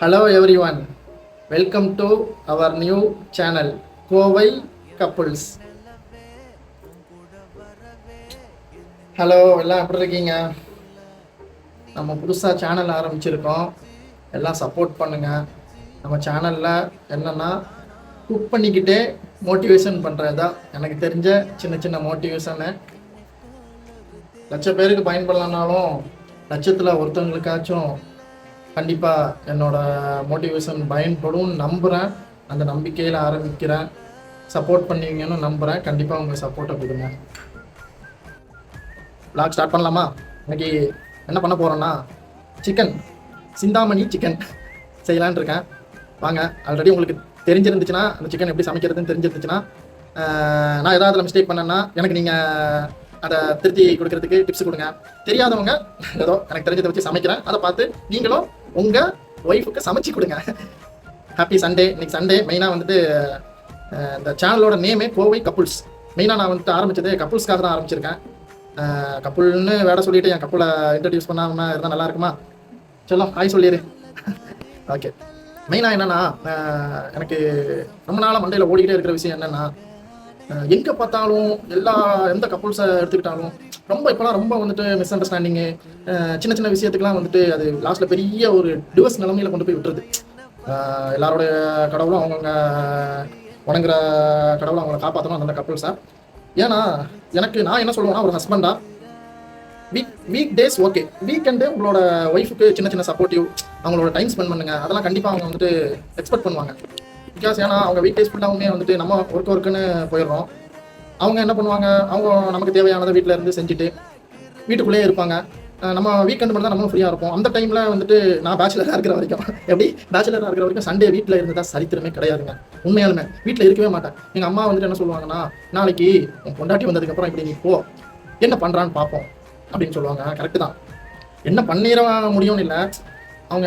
Hello everyone, welcome to our new channel Kovai couples. Hello, எல்லாம் எப்படி இருக்கீங்க? நம்ம புதுசாக சேனல் ஆரம்பிச்சிருக்கோம், எல்லாம் சப்போர்ட் பண்ணுங்கள். நம்ம சேனலில் என்னென்னா குக் பண்ணிக்கிட்டே மோட்டிவேஷன் பண்ணுறது தான் எனக்கு தெரிஞ்ச சின்ன சின்ன மோட்டிவேஷனு. லட்சம் பேருக்கு பயன்படலனாலும் லட்சத்தில் ஒருத்தவங்களுக்காச்சும் கண்டிப்பாக என்னோடய மோட்டிவேஷன் பயன்படும் நம்புகிறேன். அந்த நம்பிக்கையில் ஆரம்பிக்கிறேன். சப்போர்ட் பண்ணுவீங்கன்னு நம்புகிறேன். கண்டிப்பாக உங்கள் சப்போர்ட்டை கொடுங்க. வ்ளாக் ஸ்டார்ட் பண்ணலாமா? இன்னைக்கு என்ன பண்ண போகிறோன்னா சிக்கன், சிந்தாமணி சிக்கன் செய்யலான்னு இருக்கேன். வாங்க. ஆல்ரெடி உங்களுக்கு தெரிஞ்சிருந்துச்சுன்னா, அந்த சிக்கன் எப்படி சமைக்கிறதுன்னு தெரிஞ்சிருந்துச்சுன்னா, நான் ஏதாவது மிஸ்டேக் பண்ணேன்னா எனக்கு நீங்கள் அதை திருத்தி கொடுக்கறதுக்கு டிப்ஸ் கொடுங்க. தெரியாதவங்க ஏதோ எனக்கு தெரிஞ்சதை வச்சு சமைக்கிறேன், அதை பார்த்து நீங்களும் உங்கள் ஒய்ஃபுக்கு சமைச்சு கொடுங்க. Happy Sunday. இன்னைக்கு சண்டே. மெயினாக வந்துட்டு இந்த சேனலோட நேமே கோவை கப்புள்ஸ். மெயினாக நான் வந்துட்டு ஆரம்பித்தது கப்புள்ஸ்க்காக தான் ஆரம்பிச்சிருக்கேன். கப்புள்னு வேட சொல்லிவிட்டு என் கப்புளை இன்ட்ரடியூஸ் பண்ணாமல் இருந்தால் நல்லா இருக்குமா? சொல்லும் ஹாய் சொல்லிடு. ஓகே. மெயினாக என்னென்னா, எனக்கு ரொம்ப நாளாக மண்டையில் ஓடிக்கிட்டே இருக்கிற விஷயம் என்னென்னா, எங்கே பார்த்தாலும் எந்த கப்புள்ஸை எடுத்துக்கிட்டாலும் இப்போலாம் ரொம்ப வந்துட்டு மிஸ் அண்டர்ஸ்டாண்டிங்கு, சின்ன சின்ன விஷயத்துக்குலாம் வந்துட்டு அது லாஸ்ட்டில் பெரிய ஒரு டிவோர்ஸ் நிலைமையில கொண்டு போய் விட்டுருது. எல்லாரோட கடவுளும் அவங்கவுங்க வணங்குற கடவுளும் அவங்கள காப்பாற்றணும் அந்த கப்புள்ஸாக. ஏன்னா நான் என்ன சொல்லுவேன்னா, ஒரு ஹஸ்பண்டா வீக் டேஸ் ஓகே, வீக்கெண்டு உங்களோட ஒய்ஃபுக்கு சின்ன சின்ன சப்போர்ட்டிவ் அவங்களோட டைம் ஸ்பெண்ட் பண்ணுங்க. அதெல்லாம் கண்டிப்பாக அவங்க வந்துட்டு எக்ஸ்பெக்ட் பண்ணுவாங்க. பிகாஸ் ஏன்னா அவங்க வீக் டேஸ் ஃபுல்லாகவுமே வந்துட்டு நம்ம ஒர்க்குன்னு போயிடுறோம். அவங்க என்ன பண்ணுவாங்க, அவங்க நமக்கு தேவையானதை வீட்டில் இருந்து செஞ்சுட்டு வீட்டுக்குள்ளேயே இருப்பாங்க. நம்ம வீக்கெண்டு மட்டும் தான் நம்மளும் ஃப்ரீயாக இருப்போம். அந்த டைமில் வந்துட்டு நான் பேச்சுலராக இருக்கிற வரைக்கும் சண்டே வீட்டில் இருந்ததா சரித்திரமே கிடையாதுங்க. உண்மையாலுமே வீட்டில் இருக்கவே மாட்டேன். எங்கள் அம்மா வந்துட்டு என்ன சொல்லுவாங்கன்னா, நாளைக்கு உன் பொண்டாட்டி வந்ததுக்கப்புறம் இப்படி நீ போ, என்ன பண்ணுறான்னு பார்ப்போம் அப்படின்னு சொல்லுவாங்க. கரெக்டு தான். என்ன பண்ணிட முடியும்னு இல்லை, அவங்க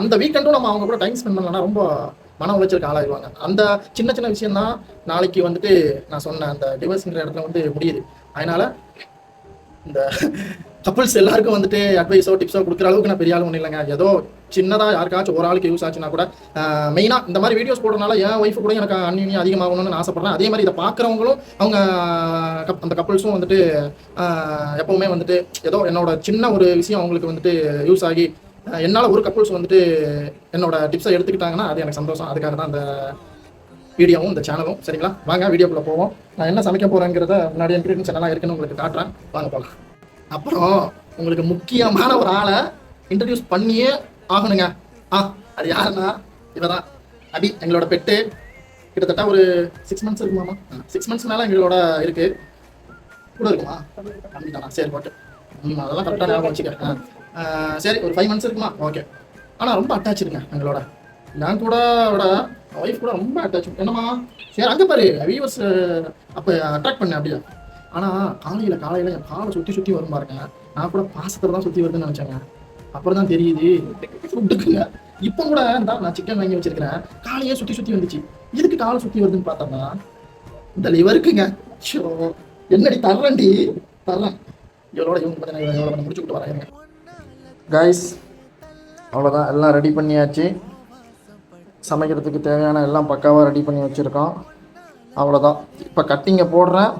அந்த வீக்கெண்டும் நம்ம அவங்க கூட டைம் ஸ்பெண்ட் பண்ணலன்னா ரொம்ப மன உளைச்சலுக்கு ஆளாயிடுவாங்க. அந்த சின்ன சின்ன விஷயம் தான் நாளைக்கு வந்துட்டு நான் சொன்ன அந்த டிவோர்ஸ்ங்கிற இடத்துல வந்து முடியுது. அதனால இந்த கப்புள்ஸ் எல்லாருக்கும் வந்துட்டு அட்வைஸோ டிப்ஸோ கொடுக்குற அளவுக்கு நான் பெரிய ஆள் ஒன்றும் இல்லைங்க. ஏதோ சின்னதாக யாருக்காச்சும் ஒரு ஆளுக்கு யூஸ் ஆச்சுன்னா கூட, மெயினாக இந்த மாதிரி வீடியோஸ் போடுறதுனால என் ஒய்ஃபு கூட எனக்கு அந்நியம் அதிகமாகணும்னு ஆசைப்பட்றேன். அதே மாதிரி இதை பார்க்குறவங்களும் அவங்க அந்த கப்புள்ஸும் வந்துட்டு எப்போவுமே வந்துட்டு ஏதோ என்னோட சின்ன ஒரு விஷயம் அவங்களுக்கு வந்துட்டு யூஸ் ஆகி என்னால் ஒரு கப்புள்ஸ் வந்துட்டு என்னோட டிப்ஸை எடுத்துக்கிட்டாங்கன்னா அது எனக்கு சந்தோஷம். அதுக்காக தான் அந்த வீடியோவும் இந்த சேனலும். சரிங்களா, வாங்க வீடியோக்குள்ளே போவோம். நான் என்ன சமைக்க போகிறேங்கிறத முன்னாடி இன்க்ரீடியன்ஸ் என்னெல்லாம் இருக்குன்னு உங்களுக்கு காட்டுறேன். வாங்க போகலாம். அப்புறம் உங்களுக்கு முக்கியமான ஒரு ஆளை இன்ட்ரடியூஸ் பண்ணியே ஆகணுங்க. அது யாருன்னா இவ தான் அபி, எங்களோட பெட்டு. கிட்டத்தட்ட ஒரு 6 மந்த்ஸ் இருக்குமாமா. 6 மந்த்ஸ் மேலே எங்களோட இருக்குது. கூட இருக்குமா? கம்மி தானா? சரி போட்டு அதெல்லாம் கரெக்டாக ஞாபகம் வச்சுக்க. சரி, ஒரு 5 மந்த்ஸ் இருக்குமா? ஓகே. ஆனால் ரொம்ப அட்டாச் இருங்க எங்களோட. நான் கூட ஒய்ஃப் கூட ரொம்ப அட்டாச். என்னம்மா சரி அங்கே பாரு வியூவர்ஸ் அப்போ அட்ராக்ட் பண்ணேன் அப்படியே. ஆனால் காலையில் என் காலை சுற்றி வரும் பாருங்க. நான் கூட பாசத்தில் தான் சுற்றி வருதுன்னு நினச்சேங்க. அப்புறம் தான் தெரியுது ஃபுட்டுக்குங்க. இப்போ கூட நான் சிக்கன் வாங்கி வச்சிருக்கிறேன், காலையே சுற்றி வந்துச்சு. இதுக்கு காலை சுற்றி வருதுன்னு பார்த்தோம்னா இந்த லிவருக்குங்க. ஷோ என்னடி தர்றேன் இவளோட இவங்க பார்த்தீங்கன்னா எவ்வளோ பண்ணி முடிச்சு விட்டு வரேங்க. கைஸ் அவ்வளோதான், எல்லாம் ரெடி பண்ணியாச்சு. சமைக்கிறதுக்கு தேவையான எல்லாம் பக்காவாக ரெடி பண்ணி வச்சுருக்கோம். அவ்வளோதான். இப்போ கட்டிங்கை போடுறேன்,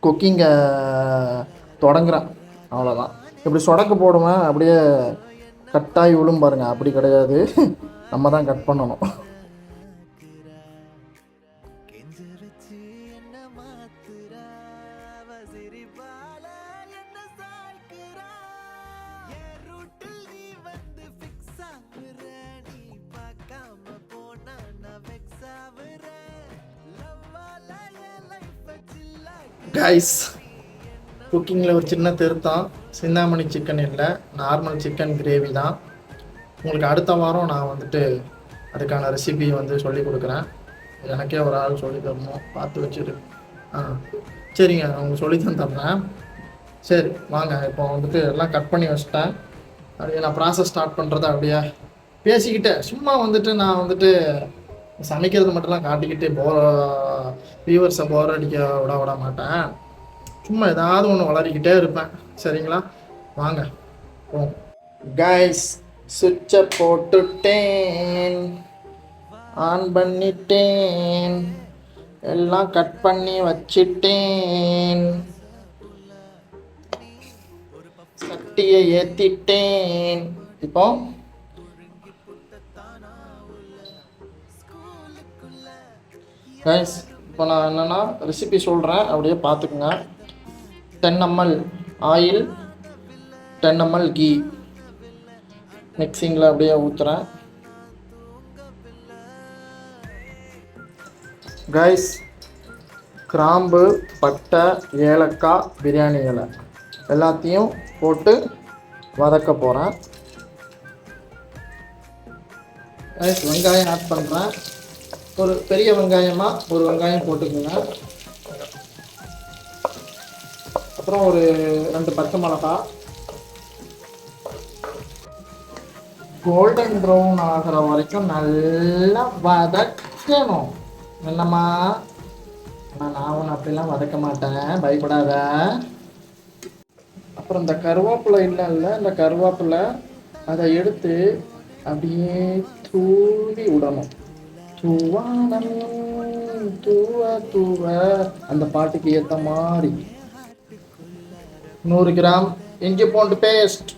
குக்கிங்கை தொடங்குறேன். அவ்வளோதான். இப்படி சொடக்கு போடுவேன், அப்படியே கட்டாகி விழும் பாருங்க. அப்படி கிடையாது, நம்ம தான் கட் பண்ணணும். கைஸ், குக்கிங்கில் ஒரு சின்ன திருத்தம். சிந்தாமணி சிக்கன் இல்லை, நார்மல் சிக்கன் கிரேவி தான். உங்களுக்கு அடுத்த வாரம் நான் வந்துட்டு அதுக்கான ரெசிபி வந்து சொல்லி கொடுக்குறேன். எனக்கே ஒரு ஆள் சொல்லி தரணும், பார்த்து வச்சுரு. சரிங்க, அவங்க சொல்லி தான் தர்றேன். சரி வாங்க, இப்போ வந்துட்டு எல்லாம் கட் பண்ணி வச்சிட்டேன். அப்படியே நான் ப்ராசஸ் ஸ்டார்ட் பண்ணுறத அப்படியே பேசிக்கிட்டே சும்மா வந்துட்டு நான் வந்துட்டு சமைக்கிறது மட்டும்லாம் காட்டிக்கிட்டு வியூவர்ஸை போர் அடிக்க விட மாட்டேன். சும்மா ஏதாவது ஒன்று வளரிக்கிட்டே இருப்பேன். சரிங்களா, வாங்க. கைஸ், சுவிட்சை போட்டுட்டேன், ஆன் பண்ணிட்டேன், எல்லாம் கட் பண்ணி வச்சிட்டேன், சட்டியை ஏற்றிட்டேன். இப்போ கைஸ், இப்போ நான் என்னென்னா ரெசிபி சொல்கிறேன், அப்படியே பார்த்துக்குங்க. 10 ml ஆயில், 10 ml கீ மிக்சிங்கில் அப்படியே ஊற்றுறேன். கைஸ், கிராம்பு, பட்டை, ஏலக்காய், பிரியாணி இலை எல்லாத்தையும் போட்டு வதக்க போகிறேன். கைஸ், வெங்காயம் ஆட் பண்ணுறேன். ஒரு பெரிய வெங்காயமாக ஒரு வெங்காயம் போட்டுக்கோங்க. அப்புறம் ஒரு 2 பச்சை மிளகா. கோல்டன் ப்ரௌன் ஆகிற வரைக்கும் நல்லா வதக்கணும். என்னம்மா, நான் ஒன்று அப்படிலாம் வதக்க மாட்டேன், பயப்படாத. அப்புறம் இந்த கருவேப்பிலை இல்லைல்ல, இந்த கருவேப்பிலை அதை எடுத்து அப்படியே தூவி விடணும். தூவானம் தூவ தூவ, அந்த பாட்டுக்கு ஏற்ற மாதிரி. 100 கிராம் இஞ்சி பூண்டு பேஸ்ட்,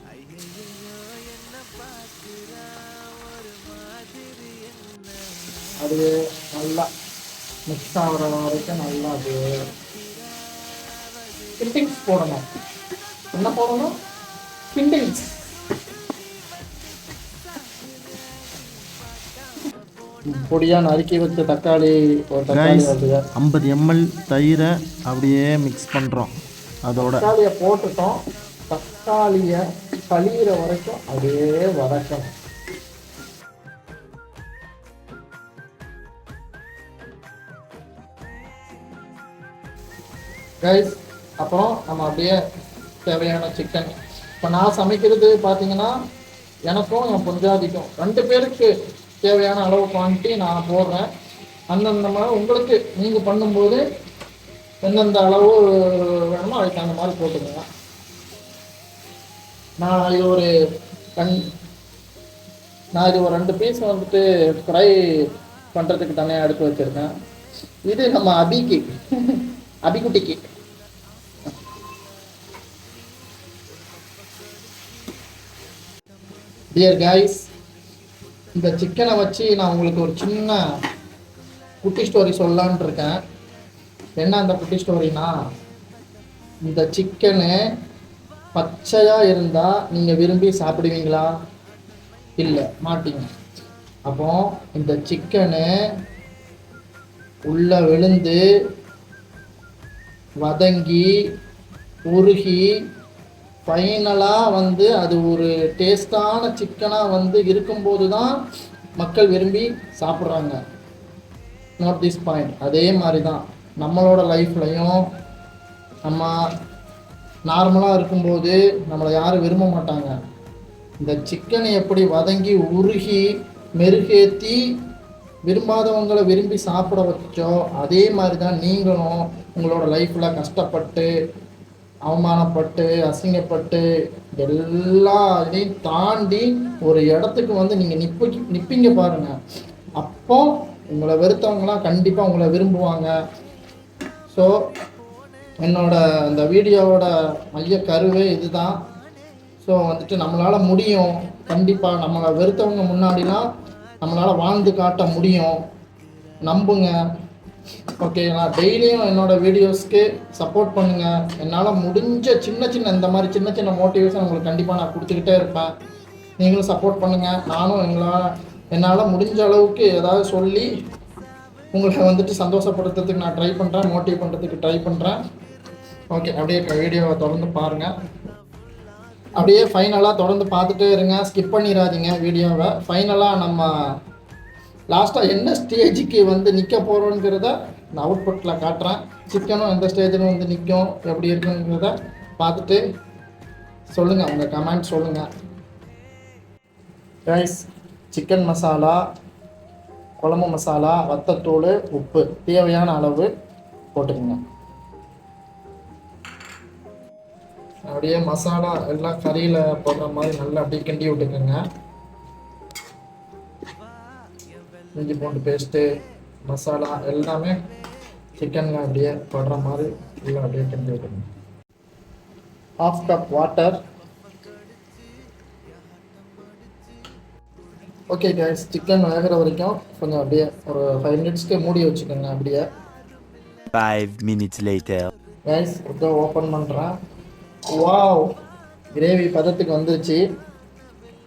அது நல்லா மிக்ஸ் ஆகிற வரைக்கும் நல்லா அது ஃபில்லிங்ஸ் போடணும். என்ன போடணும்? ஃபில்லிங்ஸ். பொடியாக நறுக்கி வச்ச தக்காளி, ஒரு தக்காளி வருது. 50 ml தயிரை அப்படியே மிக்ஸ் பண்ணுறோம். அதோட தக்காளியை போட்டுட்டோம். தக்காளியை கழிகிற வரைக்கும் அப்படியே வதக்கணும். கைஸ், அப்புறம் நம்ம அப்படியே தேவையான சிக்கன். இப்போ நான் சமைக்கிறது பார்த்தீங்கன்னா எனக்கும் என் பஞ்சாதிக்கும் 2 பேருக்கு தேவையான அளவு குவான்டிட்டி நான் போடுறேன். அந்தந்த மாதிரி உங்களுக்கு நீங்கள் பண்ணும்போது எந்தெந்த அளவு வேணுமோ அதுக்கு அந்த மாதிரி போட்டுக்கோங்க. நான் இது ஒரு 2 பீஸ் வந்துட்டு ஃப்ரை பண்ணுறதுக்கு தனியாக எடுத்து வச்சுருக்கேன். இது நம்ம அபிக்குட்டிக்கு டியர் கைஸ், இந்த சிக்கனை வச்சு நான் உங்களுக்கு ஒரு சின்ன குட்டி ஸ்டோரி சொல்லலான் இருக்கேன். என்ன அந்த குட்டி ஸ்டோரினா, இந்த சிக்கனு பச்சையாக இருந்தால் நீங்கள் விரும்பி சாப்பிடுவீங்களா? இல்லை, மாட்டீங்க. அப்போ இந்த சிக்கனு உள்ளே விழுந்து வதங்கி உருகி ஃபைனலாக வந்து அது ஒரு டேஸ்டான சிக்கனாக இருக்கும்போது தான் மக்கள் விரும்பி சாப்பிட்றாங்க. Not this point. அதே மாதிரி தான் நம்மளோட லைஃப்லையும் நம்ம நார்மலாக இருக்கும்போது நம்மளை யாரும் விரும்ப மாட்டாங்க. இந்த சிக்கனை எப்படி வதங்கி உருகி மெருகேற்றி விரும்பாதவங்களை விரும்பி சாப்பிட வச்சோ, அதே மாதிரி தான் நீங்களும் உங்களோட லைஃப்பில் கஷ்டப்பட்டு அவமானப்பட்டு அசிங்கப்பட்டு எல்லா இதையும் தாண்டி ஒரு இடத்துக்கு நீங்கள் நிற்பீங்க பாருங்கள். அப்போ உங்களை வெறுத்தவங்களாம் கண்டிப்பாக உங்களை விரும்புவாங்க. ஸோ என்னோட இந்த வீடியோவோட மைய கருவே இதுதான். ஸோ நம்மளால் முடியும். கண்டிப்பாக நம்மளை வெறுத்தவங்க முன்னாடிலாம் நம்மளால் வாழ்ந்து காட்ட முடியும். நம்புங்க. ஓகே, நான் டெய்லியும் என்னோடய வீடியோஸ்க்கு சப்போர்ட் பண்ணுங்கள். என்னால் முடிஞ்ச சின்ன இந்த மாதிரி சின்ன மோட்டிவேஷன் உங்களுக்கு கண்டிப்பாக நான் கொடுத்துக்கிட்டே இருப்பேன். நீங்களும் சப்போர்ட் பண்ணுங்கள். நானும் என்னால் முடிஞ்ச அளவுக்கு ஏதாவது சொல்லி உங்களை சந்தோஷப்படுத்துறதுக்கு நான் ட்ரை பண்ணுறேன், மோட்டிவேட் பண்ணுறதுக்கு ட்ரை பண்ணுறேன். ஓகே, அப்படியே வீடியோவை தொடர்ந்து பாருங்கள். அப்படியே ஃபைனலாக தொடர்ந்து பார்த்துட்டே இருங்க, ஸ்கிப் பண்ணிடாதீங்க வீடியோவை. ஃபைனலாக நம்ம லாஸ்ட்டாக என்ன ஸ்டேஜுக்கு நிற்க போகிறோங்கிறத நான் அவுட்புட்டில் காட்டுறேன். சிக்கனும் எந்த ஸ்டேஜில் நிற்கும், எப்படி இருக்குங்கிறத பார்த்துட்டு சொல்லுங்கள், உங்கள் கமெண்ட் சொல்லுங்கள். கைஸ், சிக்கன் மசாலா, குழம்பு மசாலா, வத்தத்தூள், உப்பு தேவையான அளவு போட்டுக்கோங்க. அப்படியே மசாலா எல்லாம் கறியில் போடுற மாதிரி நல்லா அப்படியே கிண்டி விட்டுக்கோங்க. இஞ்சி பூண்டு பேஸ்ட்டு மசாலா எல்லாமே சிக்கனில் அப்படியே படுற மாதிரி எல்லாம் அப்படியே கிண்டி வைக்கணும். 1/2 cup water. Okay guys, chicken வேகிற வரைக்கும் கொஞ்சம் அப்படியே ஒரு 5 மினிட்ஸ்க்கு மூடி வச்சுக்கோங்க. அப்படியே 5 minutes later. கைஸ் இதை ஓப்பன் பண்ணுறேன். வாவ், கிரேவி பதத்துக்கு வந்துருச்சு.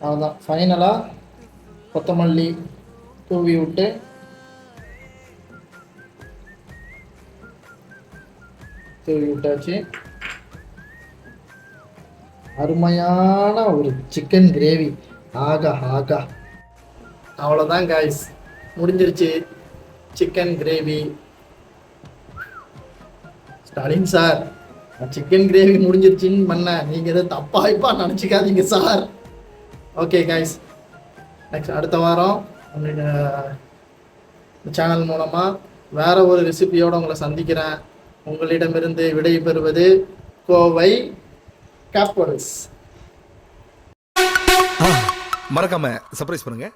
அதுதான் ஃபைனலாக கொத்தமல்லி தூவி விட்டு விட்டாச்சு. அருமையான ஒரு சிக்கன் கிரேவி. ஆகா ஆகா, அவ்வளோதான் காய்ஸ், முடிஞ்சிருச்சு chicken gravy. Stalin sir, chicken gravy முடிஞ்சிருச்சுன்னு பண்ணேன், நீங்கள் எதை தப்பாய்ப்பா நினச்சிக்காதீங்க சார். ஓகே காய்ஸ், நெக்ஸ்ட் அடுத்த வாரம் சேனல் மூலமாக வேற ஒரு ரெசிபியோடு உங்களை சந்திக்கிறேன். உங்களிடமிருந்து விடை பெறுவது கோவை கேப்பர்ஸ். மறக்காம சர்ப்ரைஸ் பண்ணுங்க.